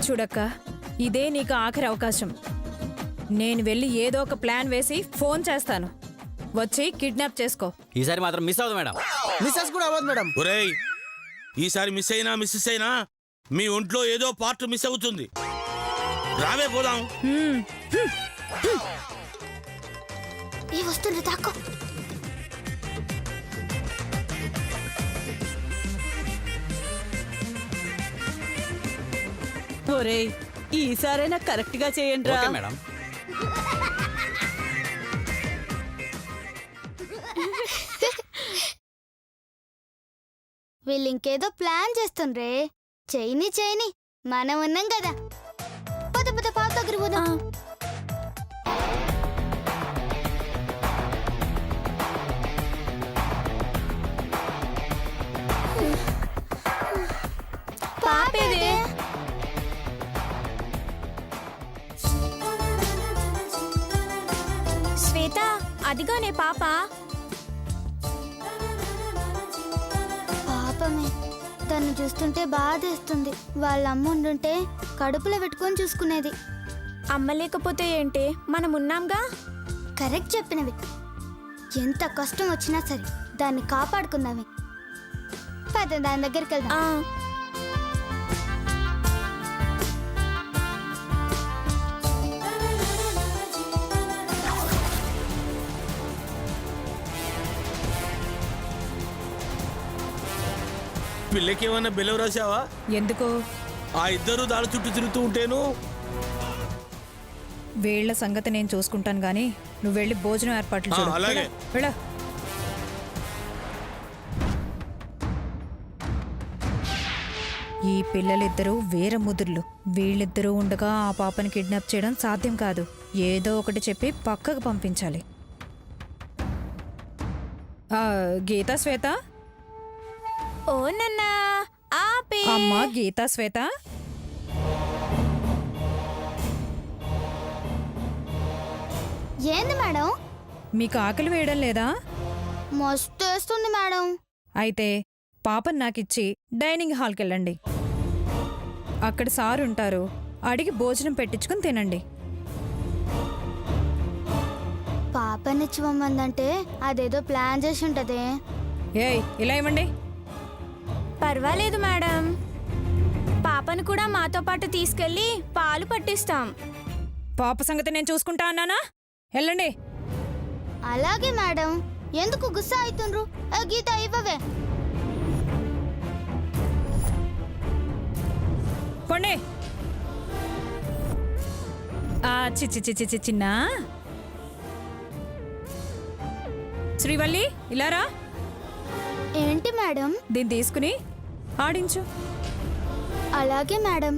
చూడక్క, ఇదే నీకు ఆఖరి అవకాశం. నేను వెళ్ళి ఏదో ఒక ప్లాన్ వేసి ఫోన్ చేస్తాను. వచ్చి కిడ్నాప్ చేసుకో. ఈసారి మాత్రం మిస్ అవ్వదు మేడం. మిస్సెస్ కూడా అవ్వదు మేడం. ఒరేయ్, ఈసారి మిస్ అయినా మీ ఒంట్లో ఏదో పార్ట్ మిస్ అవుతుంది. రావే పోదాం. ఏ వస్తుంది తాకో. ఒరేయ్, ఈసారైనా కరెక్ట్ గా చేయండి రా. Okay madam. వీళ్ళు ఇంకేదో ప్లాన్ చేస్తుండ్రే. చేయని మనం ఉన్నాం కదా. పద పద పాప దగ్గర పోదాం. పాపేదే. శ్వేత, అదిగోనే పాప. పాపమే, తను చూస్తుంటే బాధేస్తుంది. వాళ్ళ అమ్మ ఉండుంటే కడుపులో పెట్టుకొని చూసుకునేది. అమ్మ లేకపోతే ఏంటే, మనం ఉన్నాంగా. కరెక్ట్ చెప్పినవి. ఎంత కష్టం వచ్చినా సరే దాన్ని కాపాడుకుందామే. పద దాని దగ్గరికి వెళ్దాం. పిల్లకేమన్నా బెలవ రాసావా? ఎందుకు? ఆ ఇద్దరు దాని చుట్టూ తిరుగుతూ ఉంటేను. వీళ్ల సంగతి నేను చూసుకుంటాను గానీ నువ్వు వెళ్ళి భోజనం ఏర్పాట్లు చూడు. అలాగే. వెళ్ళ. ఈ పిల్లలిద్దరూ వీరముదుర్లు. వీళ్ళిద్దరూ ఉండగా ఆ పాపని కిడ్నాప్ చేయడం సాధ్యం కాదు. ఏదో ఒకటి చెప్పి పక్కకు పంపించాలి. గీతా, శ్వేత. ఓ నన్నా, ఆపే. అమ్మా గీతా, శ్వేత. ఏంది మేడం? మీకు ఆకలి వేయడం లేదా? మస్తు వేస్తుంది మేడం. అయితే పాపని నాకిచ్చి డైనింగ్ హాల్కి వెళ్ళండి. అక్కడ సార్ ఉంటారు. అడిగి భోజనం పెట్టించుకుని తినండి. పాపనిచ్చివ్వమందంటే అదేదో ప్లాన్ చేసి ఉంటదే. ఏయ్, ఇలా ఇవ్వండి. పర్వాలేదు మేడం, పాపను కూడా మాతో పాటు తీసుకెళ్లి పాలు పట్టిస్తాం. పాప సంగతి నేను చూసుకుంటా అన్నానా? వెళ్ళండి. అలాగే మేడం. ఎందుకు గుస్సా అవుతుండ్రు? గీత ఇవ్వవే. పోండి. చిచ్చి చిన్న శ్రీవల్లి, ఇలారా. ఏంటి మేడం? దీన్ని తీసుకుని ఆడించు. అలాగే మేడం.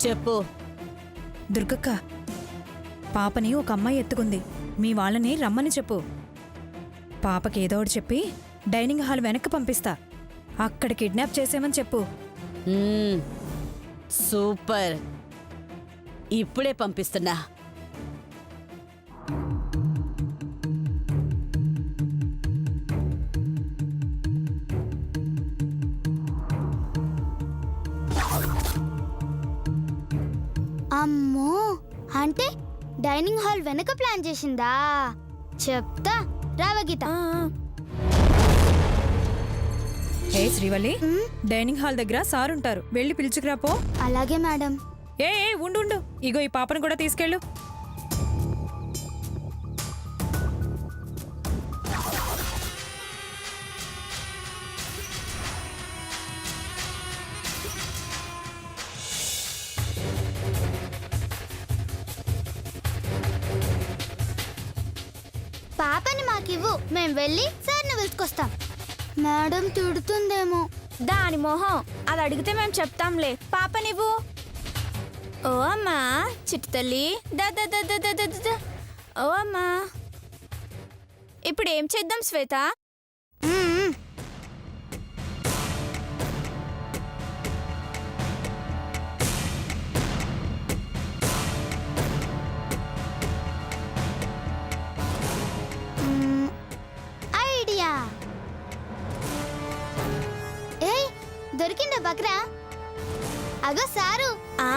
చెప్పు. దుర్గక్క, పాపని ఒక అమ్మాయి ఎత్తుకుంది. మీ వాళ్ళని రమ్మని చెప్పు. పాపకి ఏదో ఒకటి చెప్పి డైనింగ్ హాల్ వెనక్కి పంపిస్తా. అక్కడ కిడ్నాప్ చేసేమని చెప్పు. సూపర్, ఇప్పుడే పంపిస్తున్నా. అమ్మో, అంటే డైనింగ్ హాల్ వెనక ప్లాన్ చేసిందా? చెప్తా, రావా గీత. ఏ శ్రీవల్లి, డైనింగ్ హాల్ దగ్గర సార్ ఉంటారు. వెళ్ళి పిలుచుకురాపో. అలాగే మేడం. ఏ ఉండు. ఇగో ఈ పాపను కూడా తీసుకెళ్ళు. పాపని మాకివ్వు, మేం వెళ్ళి సార్ని పిలుచుకొస్తాం. మేడం తిడుతుందేమో. దాని మొహం, అది అడిగితే మేము చెప్తాంలే. పాపనివ్వు. ఓ అమ్మా చిట్టి తల్లి, దా. ఓ అమ్మా, ఇప్పుడు ఏం చేద్దాం శ్వేత? అగో సారు. ఆ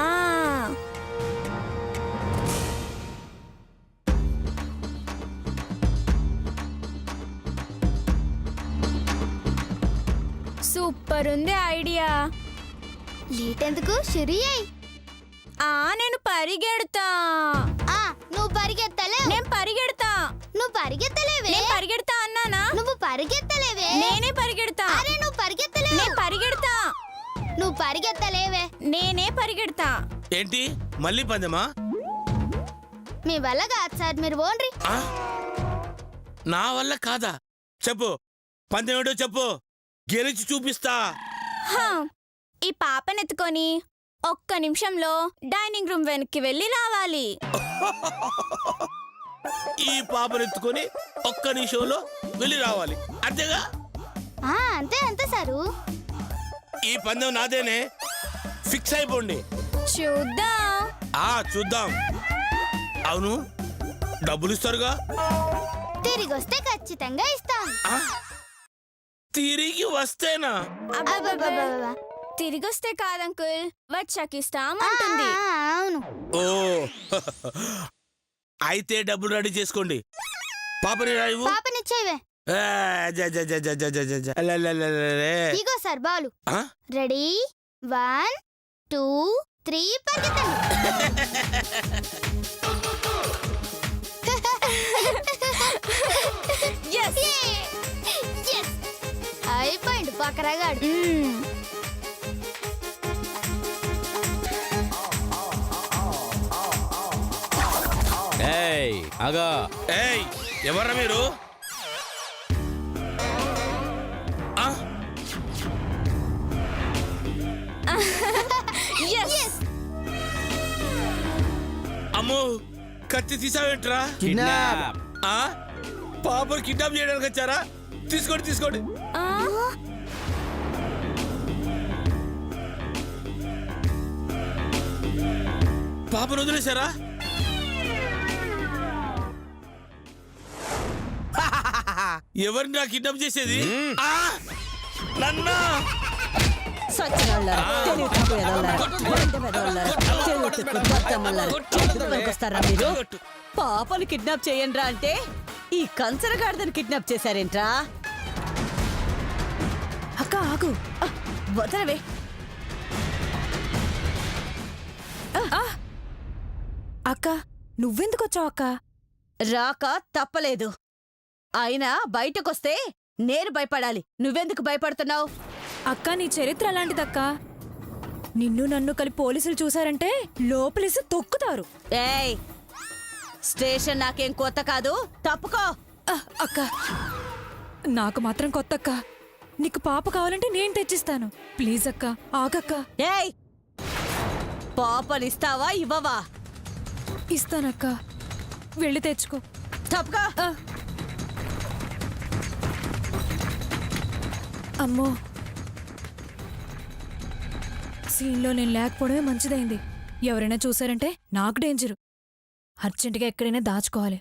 సూపర్ ఉంది ఐడియా. లేట్ ఎందుకు, షురు అయ్యి. నేను పరిగెడతా. నువ్వు పరిగెత్తలేవు. నేను పరిగెడతా. నువ్వు పరిగెత్తలేవే. నేను పరిగెడతా అన్నానా? నువ్వు పరిగెత్తలేవే. నేనే పరిగెడతా. అరే నువ్వు పరిగెత్తలేవు. నేను పరిగెడతా. నువ్వు పరిగెత్తలేవే. నేనే పరిగెడతా. ఏంటి మళ్ళీ పందెమా? మీ వల్ల కాదు సార్, మీరు ఓన్రి. ఆ? నా వల్ల కాదా? చెప్పు, పందెం ఏంటో చెప్పు, గెలిచి చూపిస్తా. హా, ఈ పాపనెత్తుకొని ఒక్క నిమిషంలో డైనింగ్ రూమ్ వెనక్కి వెళ్ళి రావాలి. ఈ పాపనెత్తుకొని ఒక్క నిమిషంలో వెళ్ళి రావాలి, అంతేగా? అంతే అంతే సారు. ఈ పందెం నాదేనే, ఫిక్స్ అయిపోండి. చూద్దాం. చూద్దాం. అవును, డబ్బులు ఇస్తారుగా? తిరిగి వస్తే ఖచ్చితంగా ఇస్తాం. తిరిగి వస్తేనా? అబ్బబ్బబ్బబ్బ. తిరిగొస్తే కాదంకుల్, వచ్చాక ఇస్తామంటుంది. అవును. ఓ అయితే డబ్బులు రెడీ చేసుకోండి. పాపని రాయివు. పాపనిచ్చేవే. ఇగో సార్ బాలు. రెడీ 1 2 3 పరిగెత్తండి. Yes. Yes. అయిపోయింది పక్కరగాడు. ఏయ్ ఆగా. ఏయ్, ఎవర్రా మీరు? Yes. అమ్మో, కత్తి తీసావేంట్రా? కిడ్నాప్. పాపను కిడ్నాప్ చేయడానికి వచ్చారా? తీసుకోండి తీసుకోండి. పాపను వదిలేశారా? ఎవరిని నా కిడ్నాప్ చేసేది? నన్నా పాపలు కిడ్నాప్ చేయండ్రా అంటే ఈ కంచరగాడిదని కిడ్నాప్ చేశారేంట్రా? అక్క ఆగు. వదలవే. అక్క నువ్వెందుకు వచ్చావు అక్క? రాక తప్పలేదు. అయినా బయటకొస్తే నేను భయపడాలి. నువ్వెందుకు భయపడుతున్నావు? అక్క నీ చరిత్ర అలాంటిదక్క. నిన్ను నన్ను కలిపి పోలీసులు చూసారంటే లోపలేసి తొక్కుతారు. ఏయ్, స్టేషన్ నాకేం కొత్త కాదు, తప్పుకో. అక్క నాకు మాత్రం కొత్త అక్క. నీకు పాప కావాలంటే నేను తెచ్చిస్తాను. ప్లీజ్ అక్క ఆగక్క. ఏయ్, పాపనిస్తావా ఇవ్వవా? ఇస్తానక్క, వెళ్ళి తెచ్చుకో. తప్పుకో. అమ్మో, సీన్లో నేను లేకపోవడమే మంచిదైంది. ఎవరైనా చూసారంటే నాకు డేంజరు. అర్జెంటుగా ఎక్కడైనా దాచుకోవాలి.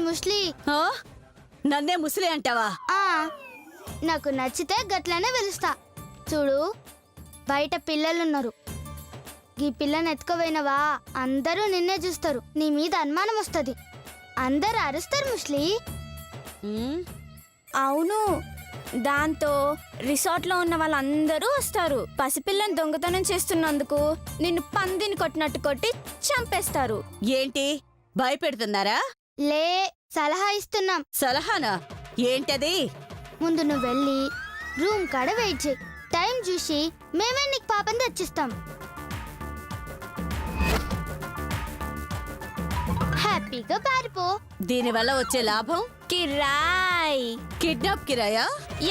ముస్లి. నన్నే ముసలి అంటావా? నాకు నచ్చితే గట్లనే పిలుస్తా. చూడు, బయట పిల్లలున్నారు. ఈ పిల్లని ఎత్తుకోపోయినవా అందరూ నిన్నే చూస్తారు. నీ మీద అనుమానం వస్తుంది. అందరూ అరుస్తారు ముస్లి. అవును, దాంతో రిసార్ట్లో ఉన్న వాళ్ళందరూ వస్తారు. పసిపిల్లని దొంగతనం చేస్తున్నందుకు నిన్ను పందిని కొట్టినట్టు కొట్టి చంపేస్తారు. ఏంటి భయపెడుతున్నారా? లే, సలహా ఇస్తున్నాం. సలహానా? ఏంటది? ముందు నువ్వు వెళ్ళి రూమ్ కాడ వెయిట్ చేయి. టైం చూసి మేమే నీకు పాపని తెచ్చిస్తాం. హ్యాపీగా పారిపో. దీనివల్ల వచ్చే లాభం కిరాయ్. కిడ్నాప్ కిరాయా?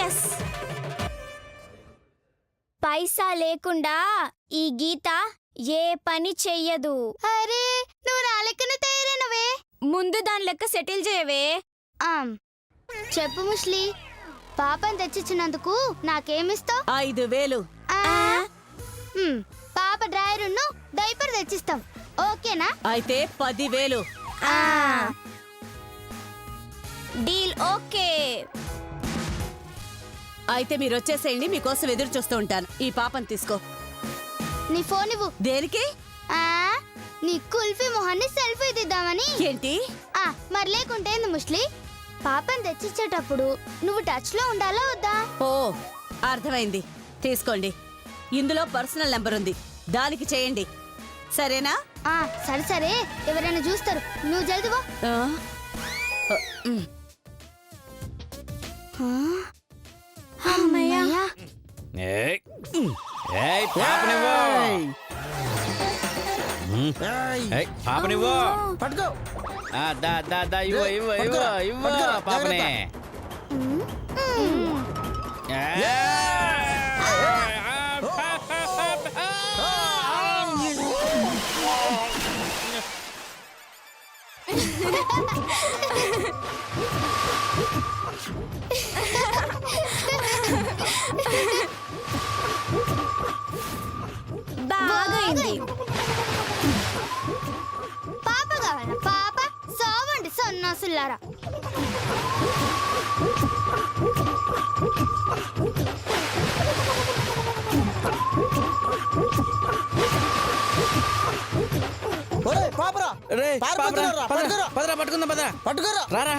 ఎస్. పైసా లేకుండా ఈ గీత ఏ పని చెయ్యదు. అరే నువ్వు నా లెక్కన తయారైనవే. ముందు దాని లెక్క సెటిల్ చేయవే. చెప్పు ముస్లి, పాపని తెచ్చిచ్చినందుకు నాకేమిస్తావు? 5,000. పాప డ్రాయరును డైపర్ తెచ్చిస్తాం, ఓకేనా? అయితే 10,000. Deal okay. అయితే మీరు వచ్చేసేయండి, మీకోసం ఎదురు చూస్తూ ఉంటాను. ఈ పాపని తీసుకో. నీ ఫోన్ ఇవ్వు. దేనికి? నీ కుల్ఫీ మొహాన్ని సెల్ఫీ దిద్దామని. ఏంటి? మరి లేకుంటే ఏంది ముస్లి, పాపని తెచ్చిచ్చేటప్పుడు నువ్వు టచ్ లో ఉండాలా వద్దా? ఓ, అర్థమైంది. తీసుకోండి. ఇందులో పర్సనల్ నెంబర్ ఉంది, దానికి చేయండి. సరేనా? సరే సరే, ఎవరైనా చూస్తారు, నువ్వు జల్దివో. అమ్మయ్యా. పాపనివ్వు. పట్టుకో. ఇవ్వ ఇవ్వ ఇవ్వ ఇవ్వ పాపని. బాగైంది. పాప కావాలా? పాప సావండి సన్నాసులారా. ఒరేయ్ పాపరా. రేయ్, పారిపోతున్నారా? పట్టుకోరా. పదరా పట్టుకుందాం, పదరా పట్టుకోరా. రారా.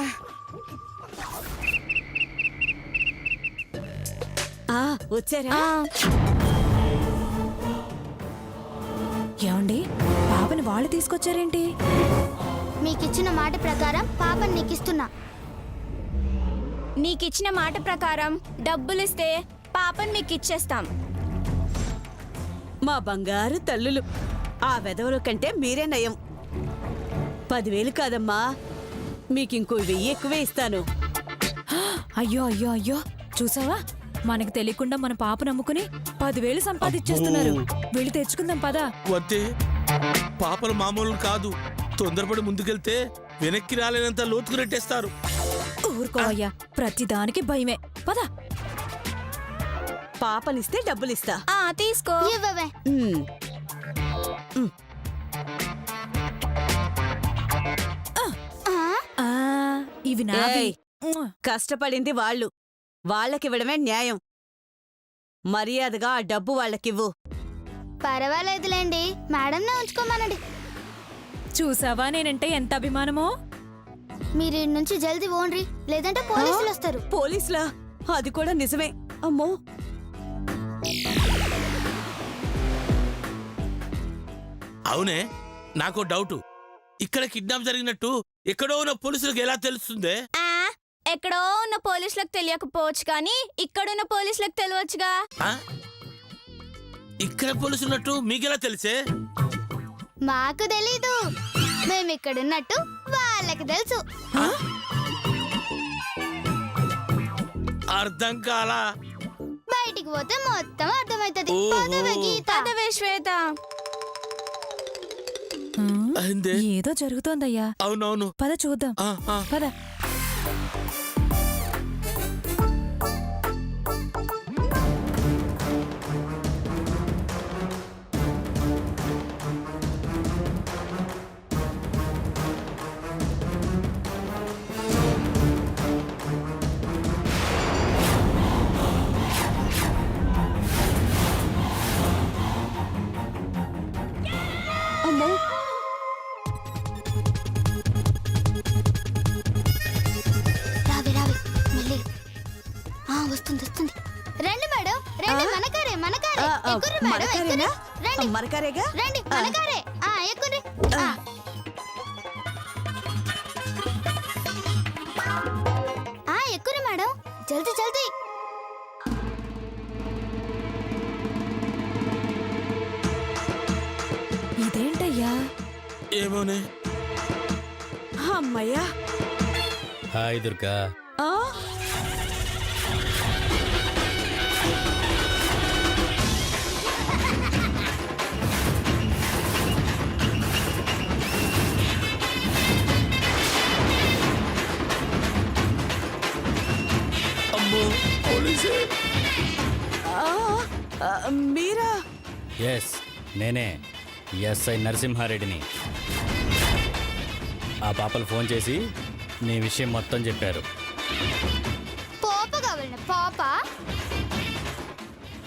వచ్చారా? ఏమండి, పాపని వాళ్ళు తీసుకొచ్చారేంటి? మీకిచ్చిన మాట ప్రకారం పాపని నీకిస్తున్నా. నీకిచ్చిన మాట ప్రకారం డబ్బులిస్తే పాపని మీకు ఇచ్చేస్తాం. మా బంగారు తల్లులు, ఆ వెధవల కంటే మీరే నయం. 10,000 కాదమ్మా, మీకింకో 1,000 ఎక్కువే ఇస్తాను. అయ్యో అయ్యో అయ్యో, చూసావా, మనకి తెలియకుండా మన పాప నమ్ముకుని 10,000 సంపాదించేస్తున్నారు. వెళ్ళి తెచ్చుకుందాం పదా. వద్దే, పాపలు మామూలు కాదు. తొందరపడి ముందుకెళ్తే వెనక్కి రాలేనంత లోతుకు నెట్టేస్తారు. ఊరుకో అయ్యా, ప్రతిదానికి భయమే. పదా. పాపనిస్తే డబ్బులిస్తా. తీసుకో. ఇవ్వవే. ఇవి నావి. ఏయ్, కష్టపడింది వాళ్ళు, వాళ్ళకివ్వడమే న్యాయం. మర్యాదగా ఆ డబ్బు వాళ్ళకివ్వు. పర్వాలేదులేండి, మేడంనే ఉంచుకోమనండి. చూసావా నేనంటే ఎంత అభిమానమో. మీరు ఇటు నుంచి జల్దీ ఓన్రి, లేదంటే పోలీసులు వస్తారు. పోలీసులా? అది కూడా నిజమే. అమ్మో, అవునే, నాకు డౌట్. ఇక్కడ కిడ్నాప్ జరిగినట్టు ఎక్కడో ఉన్న పోలీసులకు ఎలా తెలుస్తుందే? ఎక్కడో ఉన్న పోలీసులకు తెలియకపోవచ్చు కానీ ఇక్కడున్న పోలీసులకు తెలియవచ్చుగా. ఇక్కడ పోలీసులు ఉన్నట్టు మీకెలా తెలిసే? మాకు తెలీదు, మేము ఇక్కడున్నట్టు వాళ్ళకి తెలుసు. అర్థం కాలా? బయటికి పోతే మొత్తం అర్థమైతది. ఓహో. పదవే గీత. పదవే శ్వేత. అయిందే. ఏదో జరుగుతోందయ్యా. అవునవును. పద చూద్దాం. పద. అమ్మో, రావి రావి మెల్లి. వస్తుంది వస్తుంది. రండి మేడం, రండి. మనకారే మనకారే. ఎక్కుర్రి మేడం, ఎక్కుర్రి. రండి మనకారేగా. రండి, మనకారే. ఎక్కుర్రి. ఎక్కుర్రి మేడం, జల్దీ జల్దీ. ఇదేంటయ్యా? ఏమోనే. అమ్మయ్యా, హాయ్ దుర్గా. ఆ? అమ్మో పోలీసే. ఆ, ఆ, మీరా? ఎస్, నేనే ఎస్ఐ నరసింహారెడ్డిని. ఆ పాపలు ఫోన్ చేసి నీ విషయం మొత్తం చెప్పారు. పాప కావాలన్నా పాప.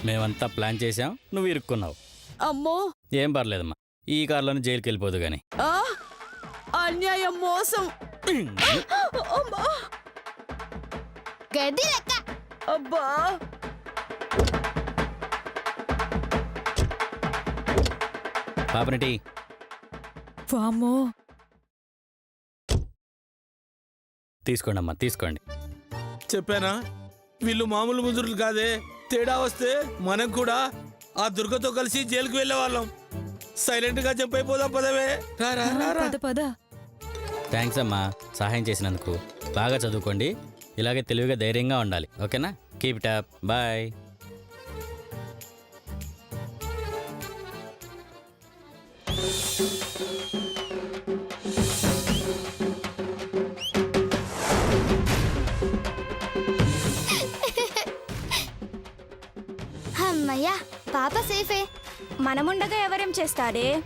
మేమంతా ప్లాన్ చేసాం, నువ్వు ఇరుక్కున్నావు. అమ్మో, ఏం పర్లేదమ్మా, ఈ కారులోనే జైలుకి వెళ్ళిపోదు కానీ. ఆ, అన్యాయం, మోసం. అమ్మా, గడ్డి లెక్క. అబ్బా. పాపనిటి. వామ్మో, తీసుకోండి అమ్మా, తీసుకోండి. చెప్పానా వీళ్ళు మామూలు ముదురులు కాదే. తేడా వస్తే మనం కూడా ఆ దుర్గతో కలిసి జైలుకి వెళ్ళే వాళ్ళం. సైలెంట్ గా జంప్ అయిపోదాం పదవే. రా, రా, రా, రా. పద పద. థ్యాంక్స్ అమ్మా, సహాయం చేసినందుకు. బాగా చదువుకోండి, ఇలాగే తెలివిగా ధైర్యంగా ఉండాలి. ఓకేనా? Keep it up. బాయ్. అమ్మయ్యా, పాప సేఫే. మనముండగా ఎవరేం చేస్తారే?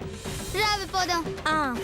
రావి పోదాం. ఆ